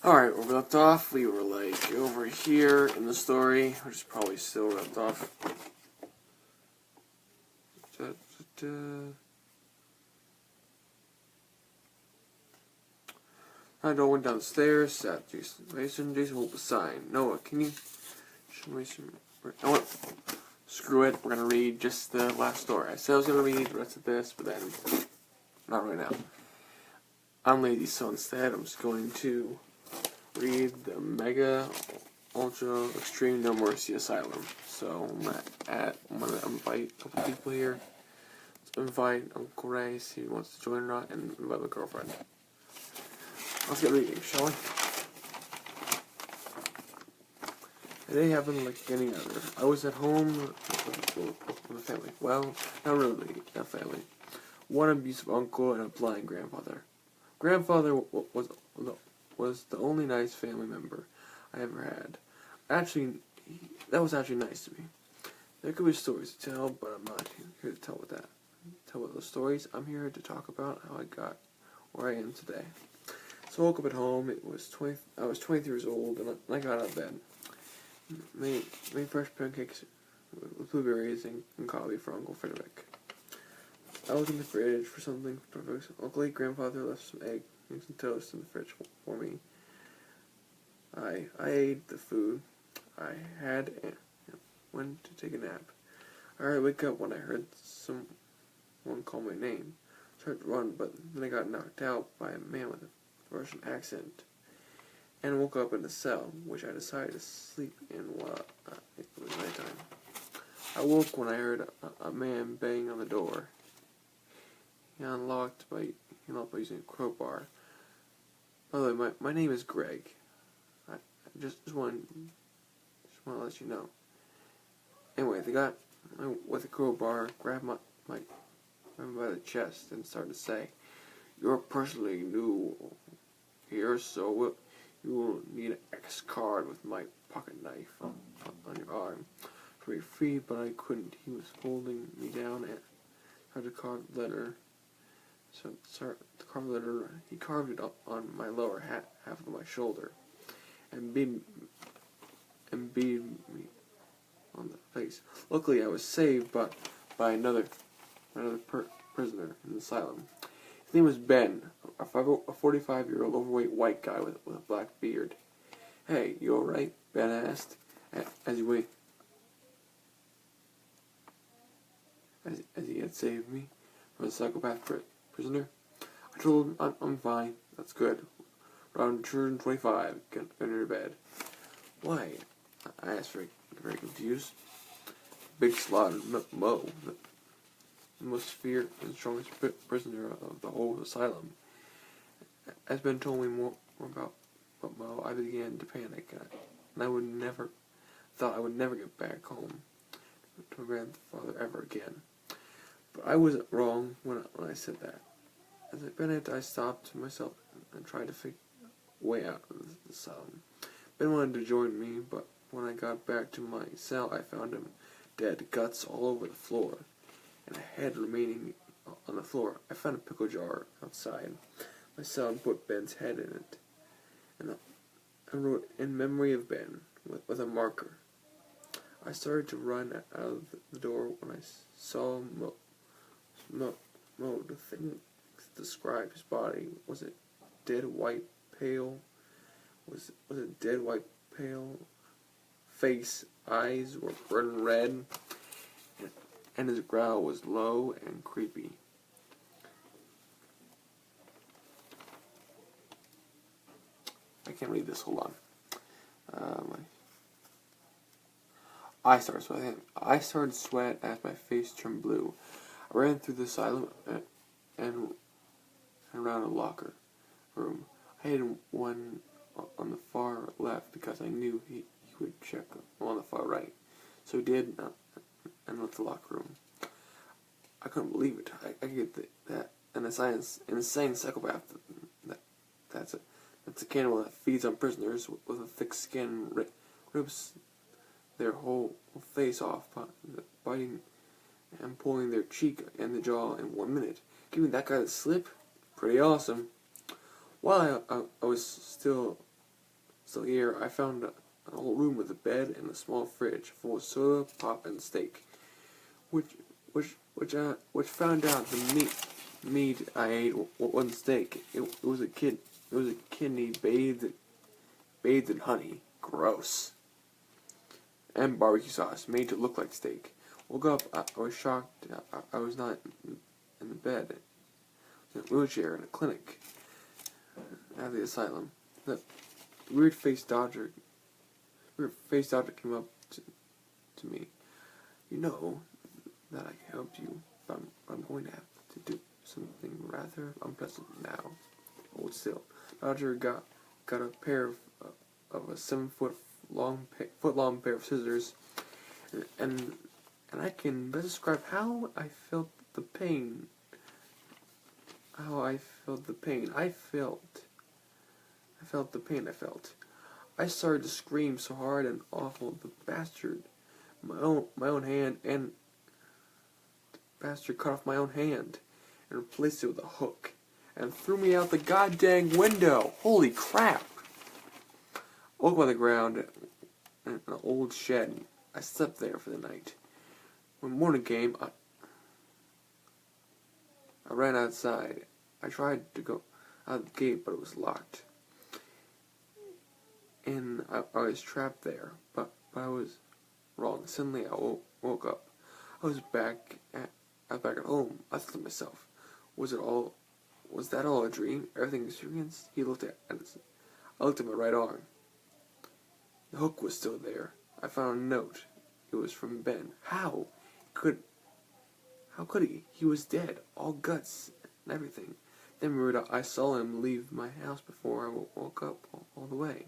Alright, where we left off, we were like over here in the story, which is probably still left off. I went downstairs, sat Jason. Jason hold the sign. Noah, can you show me some? No, what? Screw it. We're gonna read just the last story. I said I was gonna read the rest of this, but then not right now. I'm lazy, so instead I'm just going to read the Mega Ultra Extreme No Mercy Asylum. So I'm gonna invite a couple people here. Let's invite Uncle Ray, see if he wants to join or not, and invite my girlfriend. Let's get reading, shall we? Today happened like any other. I was at home with a family. Well, not really a family. One abusive uncle and a blind grandfather. Grandfather was the only nice family member I ever had. That was actually nice to me. There could be stories to tell, but I'm not here to tell with those stories. I'm here to talk about how I got where I am today. So I woke up at home. I was 23 years old, and I got out of bed. Made fresh pancakes with blueberries and coffee for Uncle Frederick. I was in the fridge for something. Uncle grandfather left some eggs and toast in the fridge for me. I ate the food I had and went to take a nap. I wake up when I heard someone call my name. I tried to run, but then I got knocked out by a man with a Russian accent, and woke up in a cell, which I decided to sleep in while it was nighttime. I woke when I heard a man banging on the door. He unlocked by using a crowbar. By the way, my name is Greg. I just want to let you know. Anyway, the guy with the crowbar grabbed my by the chest and started to say, "You're personally new here, so you will need an X card with my pocket knife on your arm to be free," but I couldn't. He was holding me down and tried to carve the letter. He carved it up on my lower half of my shoulder and beat me on the face. Luckily, I was saved by another prisoner in the asylum. His name was Ben, a 45-year-old overweight white guy with a black beard. "Hey, you alright?" Ben asked, as he had saved me from a psychopath prisoner. I told him, I'm fine. That's good. Around 125, get under your bed. "Why?" I asked, very confused. Big slaughtered Mo, the most feared and strongest prisoner of the whole asylum. As Ben told me more about Mo, I began to panic, and I thought I would never get back home to my grandfather ever again. But I wasn't wrong when I said that. As I panicked, I stopped myself and tried to figure a way out of the asylum. Ben wanted to join me, but when I got back to my cell, I found him dead, guts all over the floor, and a head remaining on the floor. I found a pickle jar outside my cell and put Ben's head in it, and I wrote, "In memory of Ben," with a marker. I started to run out of the door when I saw Mo. The thing to describe his body, was it dead white pale? Was it dead white pale? Face, eyes were burning red, and his growl was low and creepy. I can't read this, hold on. I started to sweat as my face turned blue. I ran through the asylum and around a locker room. I hid one on the far left because I knew he would check on the far right. So he did, and left the locker room. I couldn't believe it. I get that an insane psychopath. That's a cannibal that feeds on prisoners with a thick skin, rips their whole face off, biting and pulling their cheek and the jaw in 1 minute. Giving that guy the slip? Pretty awesome. While I was still So here I found an old room with a bed and a small fridge full of soda, pop, and steak, which found out the meat I ate wasn't steak. It was a kidney bathed in honey. Gross. And barbecue sauce made to look like steak. Woke up, I was shocked. I was not in the bed, in a wheelchair in a clinic at the asylum. The weird-faced doctor came up to me. You know that I can help you, but I'm going to have to do something rather unpleasant now. Hold still. Doctor got a pair of a 7-foot long pair of scissors, and I can best describe how I felt the pain. I felt the pain I felt. I started to scream so hard and awful. The bastard, my own hand, and the bastard cut off my own hand and replaced it with a hook and threw me out the goddamn window. Holy crap! I woke on the ground in an old shed. I slept there for the night. When morning came, I ran outside. I tried to go out the gate, but it was locked. And I was trapped there, but I was wrong. Suddenly I woke up. I was back at home. I thought to myself, was that all a dream? Everything experienced? I looked at my right arm. The hook was still there. I found a note. It was from Ben. How could he? He was dead, all guts and everything. Then I saw him leave my house before I woke up all the way.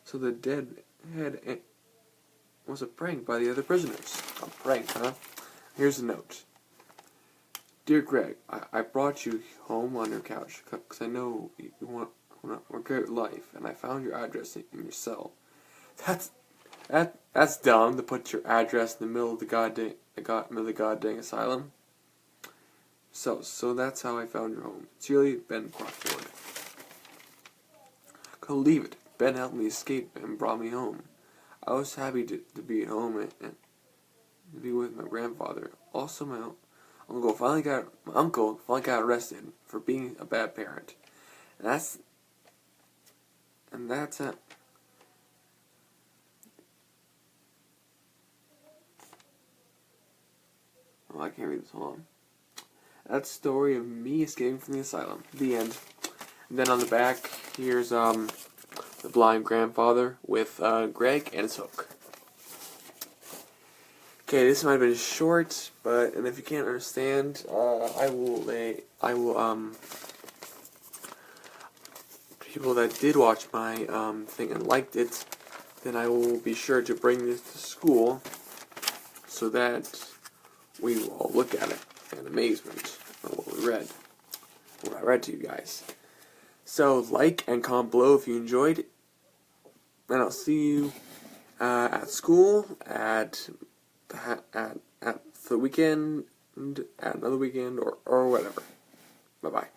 So the dead head was a prank by the other prisoners. A prank, huh? Here's a note. Dear Greg, I brought you home on your couch because I know you want a great life, and I found your address in your cell. That's dumb to put your address in the middle of the goddamn asylum. So that's how I found your home. Sincerely, Ben Crawford. Couldn't believe it. Ben helped me escape and brought me home. I was happy to be at home and to be with my grandfather. Also, my uncle finally got arrested for being a bad parent. And that's it. Oh, I can't read this. Hold on. That's the story of me escaping from the asylum. The end. And then on the back, here's the blind grandfather with Greg and his hook. Okay, this might have been short, and if you can't understand, I will people that did watch my thing and liked it, then I will be sure to bring this to school so that we will all look at it in amazement at what I read to you guys. So like and comment below if you enjoyed it, and I'll see you at school, at the weekend, at another weekend, or whatever. Bye-bye.